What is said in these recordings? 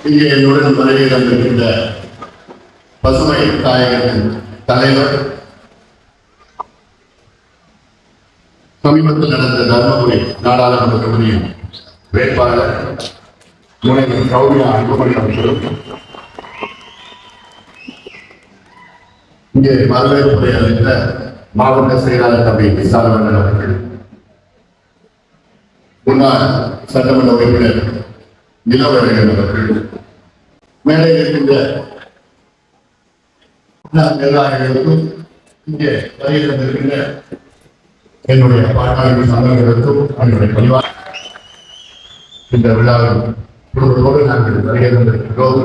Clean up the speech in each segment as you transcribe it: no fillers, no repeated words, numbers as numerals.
இங்கே என்னுடன் வருகை தந்திருக்கின்ற பசுமை தாயகத்தின் தலைவர், சமீபத்தில் நடந்த தர்மபுரி நாடாளுமன்ற தொகுதியின் வேட்பாளர் முனைவர் கௌரியா அன்புமணி அவர்களும், இங்கே வரவேற்புரை அளித்த மாவட்ட செயலாளர் தம்பி விசாலவண்ணன் அவர்கள், முன்னாள் சட்டமன்ற உறுப்பினர் நிலவரகன் அவர்கள், மேலே இருக்கின்ற நிர்வாகிகளுக்கும், இங்கே வருகை தந்திருக்கின்ற என்னுடைய பாட்டாளி சங்கங்களுக்கும் என்னுடைய பணிவார் இந்த விழாவில் குடும்பத்தோடு நாங்கள் வருகை தந்திருக்கிறோம்.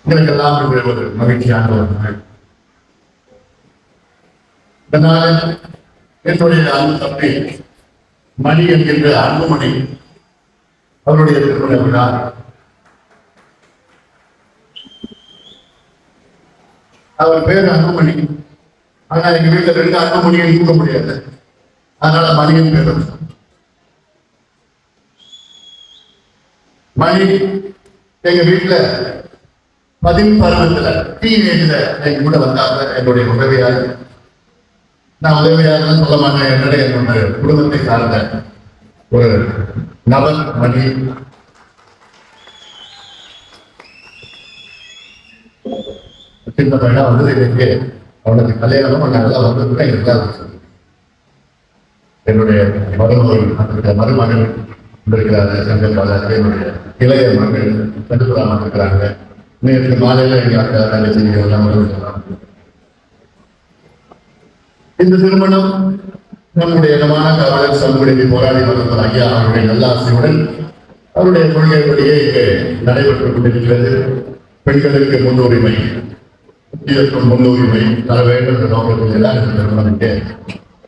எங்களுக்கெல்லாம் ஒரு மகிழ்ச்சியான ஒரு நாள். இதனால் என்னுடைய அன்பு தம்பி மணி என்கின்ற அன்புமணி அவருடைய திருமண விழா அவர் பேர் அன்புமணி. ஆனா எங்க வீட்டுல 2 அன்புமணியை கூட்ட முடியாது, அதனால மணியின் பேர். மணி எங்க வீட்டுல 10 பருவத்துல டீனேஜ்ல எங்க கூட வந்தாங்க. என்னுடைய உதவியாளர், நான் உதவியாளர் சொல்ல மாட்டேன், என்னுடைய குடும்பத்தை சார்ந்த ஒரு நபர் மணி. சின்ன பையனா வந்தது எனக்கு அவனுக்கு கல்யாணம் நல்லா வந்ததுன்னா எனக்கு என்னுடைய மருமகன் இருக்கிறாரு, சங்கர் பாலாஜி, என்னுடைய இளைய மகள் சண்டுபுராமன் இருக்கிறாங்க. நேற்று மாலையில எங்க வேலை செய்யலாம். இந்த திருமணம் நம்முடைய இடமான காவலர் சமூகத்தை போராடி வந்த ஐயா அவருடைய நல்லாசையுடன் அவருடைய கொள்கைப்படியே இங்கே நடைபெற்றுக் கொண்டிருக்கிறது. பெண்களுக்கு முன்னுரிமை, முக்கியத்துவம் முன்னுரிமை தர வேண்டும் என்ற நோக்கத்தில் எல்லாம் இந்த திருமணம் இங்கே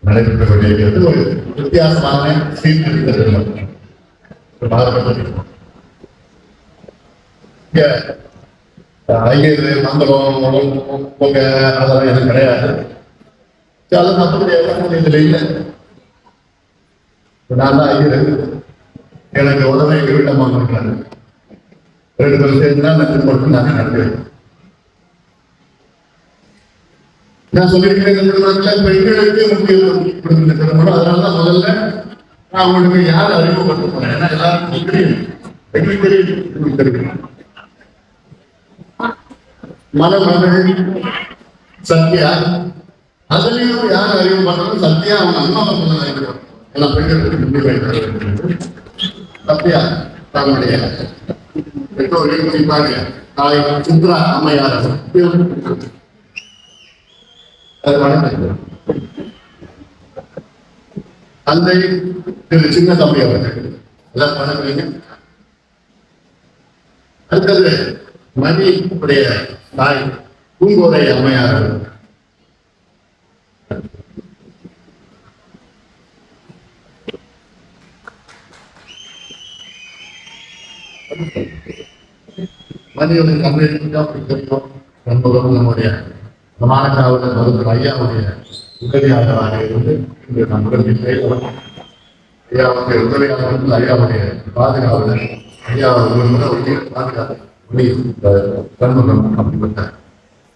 நடைபெற்றுக் கொண்டிருக்கிறது. ஒரு வித்தியாசமான சீர்திருத்த திருமணம். ஐயர் மந்திரம் போக அதெல்லாம் எனக்கு கிடையாது. மற்றபடி எல்லாம் இதுல இல்லை. நான் தான் ஐயர், எனக்கு உதவி எங்க வீட்டம்மா இருக்கிறாரு. 2 பேரும் சேர்ந்து தான் திருமணம் நாங்கள் நடத்துவேன். நான் சொல்லியிருக்கிறேன், இந்த திருமணத்தில் பெண்களுக்கு முக்கியத்துவம் கொடுக்கின்ற திருமணம். அதனாலதான் முதல்ல நான் உங்களுக்கு யார் அறிமுகப்படுத்த போறேன். ஏன்னா எல்லாருக்கும் தெரியும், எங்களுக்கு தெரியும், தெரியும். மணமகள் சத்யா, அதுலயும் யார் அறிவு பண்றோம், சத்யா அவங்க அம்மாவை சொல்லலாம். ஏன்னா பெண்களுக்கு முன்னுரிமை. சத்யா தன்னுடைய பெற்றோர்கள் குறிப்பாக தாய் சித்ரா அம்மையார் தந்தை திரு சின்ன தம்பி அவர்கள் எல்லாம் வணங்குறீங்க. அடுத்தது மணி உடைய தாய் பூங்கோதை அம்மையார் மணியுடைய தமிழ் நம்முடைய மாணக்காவலர் மருத்துவர் ஐயாவுடைய உதவியாளராக இருந்து இன்று நம்முடன் ஐயாவுடைய உதவியாளர், ஐயாவுடைய பாதுகாவலர், ஐயாவுடைய பாதுகாப்பு சண்முகம் அப்படிப்பட்ட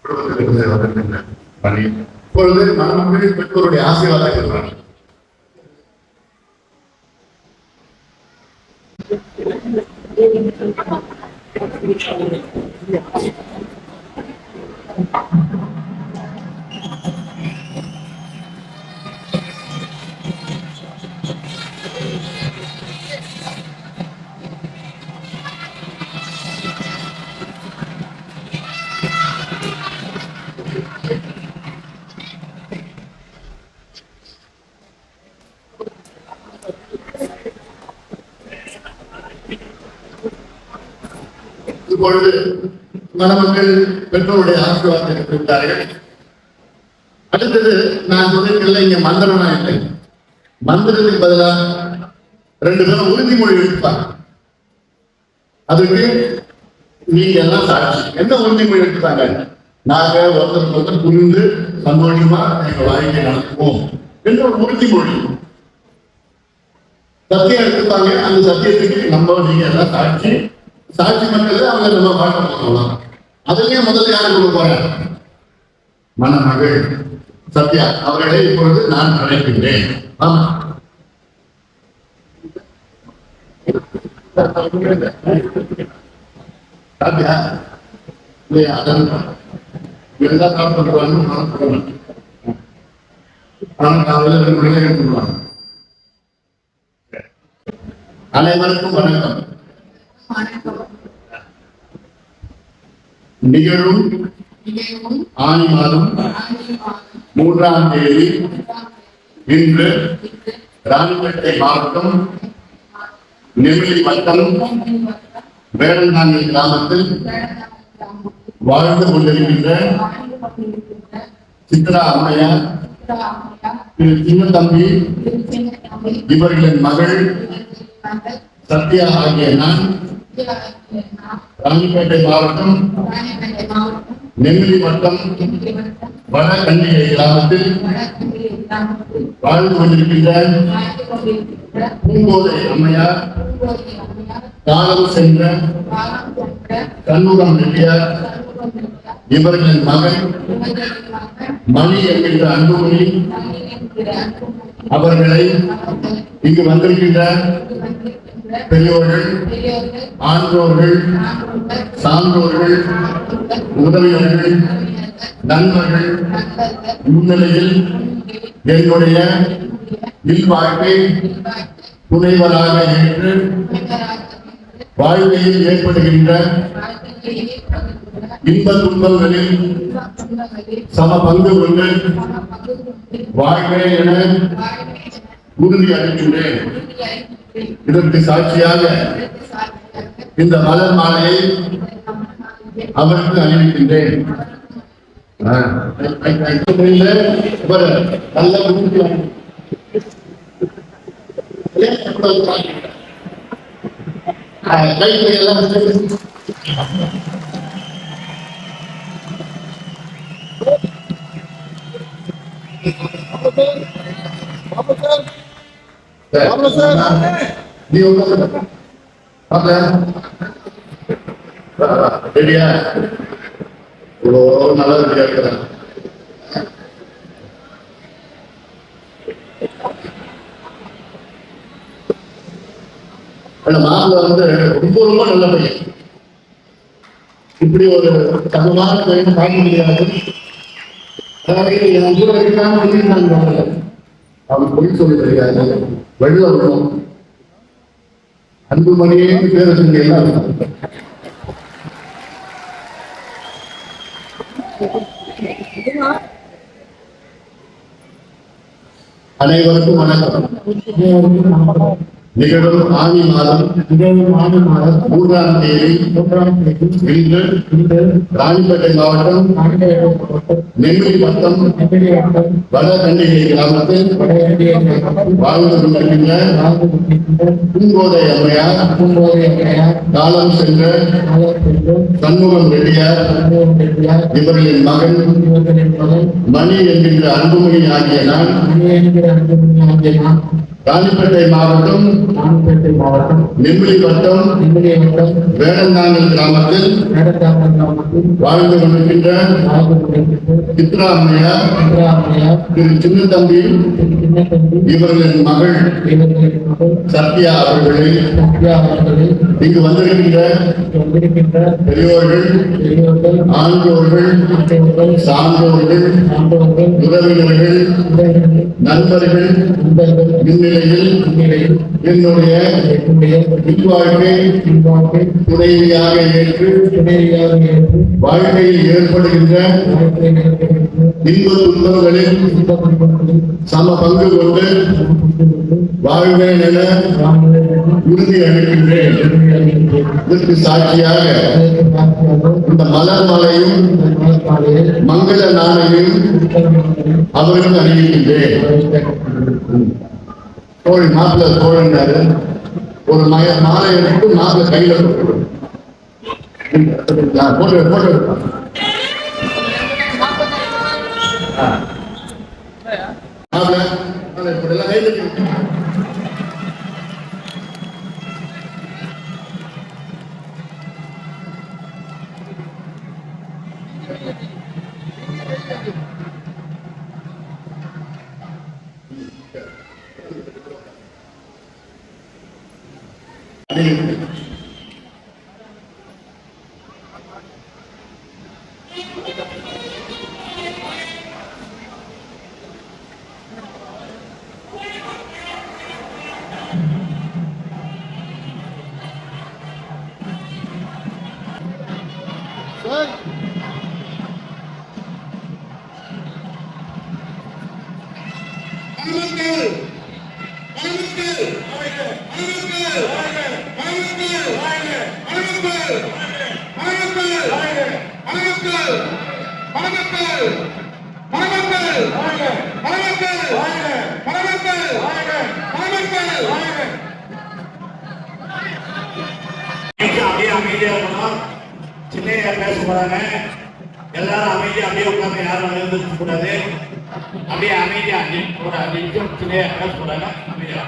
குடும்பத்திலிருந்து வருகின்ற பணி. இப்பொழுது மணமக்களின் பெற்றோருடைய ஆசீர்வாதம் இருக்கிறார். இப்பொழுது மணமக்கள் பெற்றோருடைய ஆசீர்வாதத்தை பெற்றுவிட்டார்கள். அடுத்தது நான் சொல்லிருக்கல, இங்க மந்திரனா இல்லை. மந்திரத்துக்கு பதிலாக 2 பேரும் உறுதிமொழி எடுப்பாங்க. அதுக்கு நீங்க எல்லாம் சாட்சி. என்ன உறுதிமொழி எடுத்தாங்க? நாங்க ஒருத்தர் புரிந்து சந்தோஷமா எங்க வாழ்க்கையை நடத்துவோம் என்ற ஒரு உறுதிமொழி. சத்தியம் எடுத்துப்பாங்க. அந்த சத்தியத்துக்கு நம்ம நீங்க எல்லாம் சாட்சி மக்கள் அவங்க நம்ம வாழ்க்கை பண்ணலாம். அதுலயே முதல்ல யாரு கொடுக்க போறேன்? மணமகள் சத்யா அவர்களை இப்பொழுது நான் அழைக்கின்றேன். ஆமா சத்யா இல்லையா? அதான் எல்லாம் சாப்பிட்டு அனைவருக்கும் வணக்கம். நிகழும் ஆனி மாதம் 3ஆம் தேதி இன்று ராணிப்பேட்டை மாவட்டம் நெமிலி வட்டம் வேடந்தாங்கி கிராமத்தில் வாழ்ந்து கொண்டிருக்கின்ற சித்ரா அம்மையார், சின்ன தம்பி இவர்களின் மகள் சத்யா ஆகிய நான் ராணிப்பேட்டை மாவட்டம் நெமிலி வட்டம் வட கண்டிகை கிராமத்தில் வாழ்ந்து கொண்டிருக்கின்ற பூங்கோதை அம்மையார், காலம் சென்ற கண்ணூரம் ரெட்டியார் இவர்களின் மகன் மணி என்கின்ற அன்புமணி அவர்களை இங்கு வந்திருக்கின்ற பெரியோர்கள், ஆன்றோர்கள், சான்றோர்கள், உதவியாளர்கள், நண்பர்கள் முன்னிலையில் என்னுடைய இல்வாழ்க்கை துணைவராக ஏற்று வாழ்க்கையில் ஏற்படுகின்ற இன்ப துன்பங்களில் சம பங்கு கொண்டு வாழ்க்கை என உறுதி அளிக்கின்றேன். இதற்கு சாட்சியாக இந்த மலர் மாலையை அவருக்கு அணிவிக்கின்றேன். மாப்பிள்ள வந்து ரொம்ப நல்ல பையன். இப்படி ஒரு சமமான பையன் பார்க்க முடியாது. அவன் பொய் சொல்லி தெரியாது. வெள்ள விடும் அன்புமணியே பேர சொல்லி எல்லாம் அனைவருக்கும் வணக்கம். நிகழும் ஆனி மாதம் 3ஆம் தேதி இன்று ராணிப்பேட்டை மாவட்டம் நெமிலி வட்டம் வட கண்டிகை கிராமத்தில் வாழ்ந்து கொண்டிருக்கின்ற பூங்கோதை அம்மையார், காலம் சென்ற சண்முகம் ரெட்டியார் இவர்களின் மகன் மணி என்கின்ற அன்புமணி ஆகிய நான் ராணிப்பேட்டை மாவட்டம் நெமிலி வட்டம் வேடந்தாங்கல் கிராமத்தில் வாழ்ந்து கொண்டிருக்கின்ற சித்ரா அம்மையார், திரு சின்ன தம்பி இவர்களின் மகள் சத்யா அவர்களை இங்கு வந்திருக்கின்ற பெரியோர்கள், ஆன்றோர்கள், சான்றோர்கள், உறவினர்கள், நண்பர்கள் முன்னிலையில் என்னுடைய இல்வாழ்க்கை துணைவியாக ஏற்று வாழ்க்கையில் ஏற்படுகின்ற இன்ப துன்பங்களில் சம பங்கு கொண்டு வாழ்வேன் என உறுதி அளிக்கின்றேன். இதற்கு சாட்சியாக இந்த மலர் மாலையும் மங்கள நாளையும் அவருக்கு அணிவிக்கின்றேன். தோழி மாப்பிள்ள தோழன்னாரு ஒரு மாலை எடுத்து மாப்பிள்ள கையில போட்டு போட்டு மாப்பிள்ள இப்படி எல்லாம் கையில அமைதியா இருக்கணும். சின்ன பேச போறாங்க. எல்லாரும் அமைதியா அப்படியே உட்காந்து யாரும் எழுந்திருக்க கூடாது. அப்படியே அமைதியா ஒரு 5 நிமிஷம் சின்ன பேச போறாங்க. அமைதியா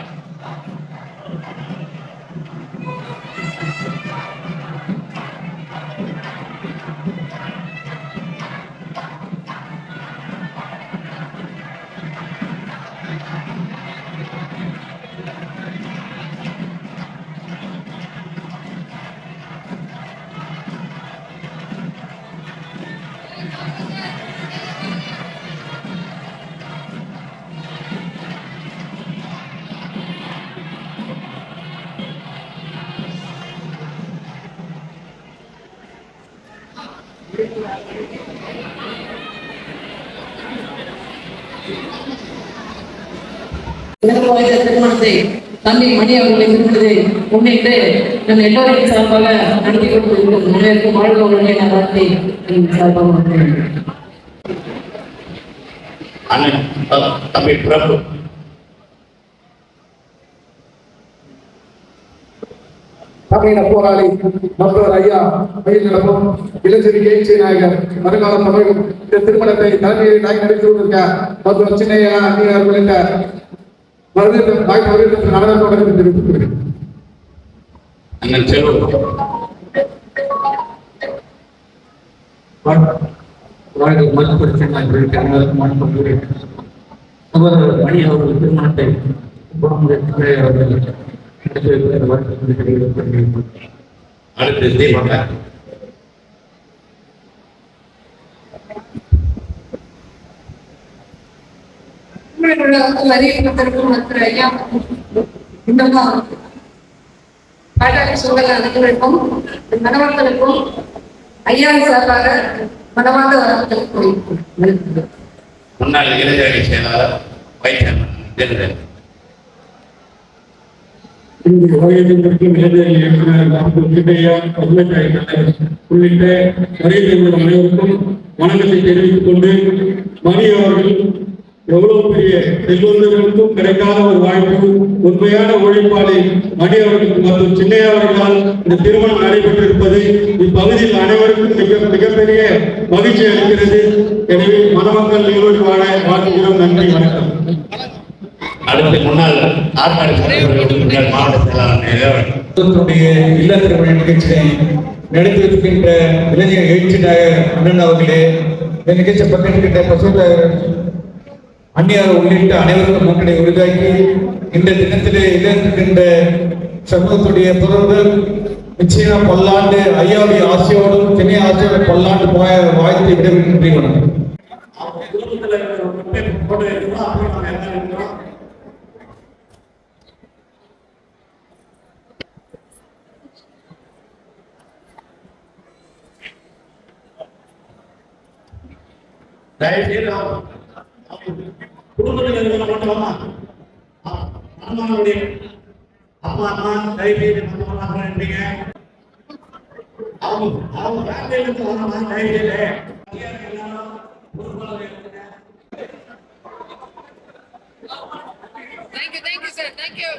திருமணத்தை தம்பி மணி அவர்களை திருமணத்தை முன்னிட்டு நம் எல்லோரையும் சார்பாக நடத்தி கொண்டிருக்கும் முன்னேற்கும் வாழ்வுடைய நலத்தை சார்பாக அண்ணன் தம்பி பிரபு தமிழக போராளி மருத்துவர் ஐயா மயில் நடப்பும் இளஞ்செரி கேட்சி நாயகர் வருங்கால தமிழகம் இந்த திருமணத்தை தலைமையில் நடத்தி கொண்டிருக்க மருத்துவர் சின்னையா அந்நியர் உள்ளிட்ட வாய்ப்பு நடனத்தோடு தெரிவித்துள்ளேன். அண்ணன் செல்வம் மணி அவர்கள் திருமணத்தை அடுத்து தீபங்க மணமக்களுக்கும் ஐயா சார்பாக மனமார்ந்த வரவேற்பை முன்னாள் இளைஞரணி செயலாளர் வைத்தியர் உள்ளிட்ட வரைதல் அனைவருக்கும் வணக்கத்தை தெரிவித்துக் கொண்டு மணி அவர்கள் எவ்வளவு பெரிய செல்வந்தர்களுக்கும் கிடைக்காத ஒரு வாய்ப்பு, உண்மையான உழைப்பாளி மணி அவர்களுக்கு மற்றும் சின்னையா அவர்களால் இந்த திருமணம் நடைபெற்றிருப்பது இப்பகுதியில் அனைவருக்கும் மிகப்பெரிய மகிழ்ச்சி அளிக்கிறது. எனவே மணமக்கள் நீரோடு வாழ வாழ்த்துகிறோம். நன்றி, வணக்கம். அடுத்து முன்னாள் மாவட்ட செயலாளர் இல்ல திருமண நிகழ்ச்சியை நடத்தியிருக்கின்ற இளைஞர் எழுச்சி நாயகர் அண்ணன் அவர்களே, இந்த நிகழ்ச்சி பங்கேற்கின்ற பசுத்தர் அந்நியார் உள்ளிட்ட அனைவருக்கும் மக்களை உருவாக்கி இந்த தினத்திலே இழந்திருக்கின்ற சமூகத்துடைய தொடர்பு நிச்சயம் பல்லாண்டு ஐயாவுடைய ஆசையோடும் திணை ஆசையோடு பல்லாண்டு போய வாழ்த்து விடைபெறுகின்றன. குடும்பத்தில் மட்டுமா அம்மாவுடைய அப்பா அம்மா தைரியத்தை நினைப்பீங்க. அவங்க ஃபேமிலியிலிருந்து வரணும் தைரியத்தை Thank you, sir. Thank you.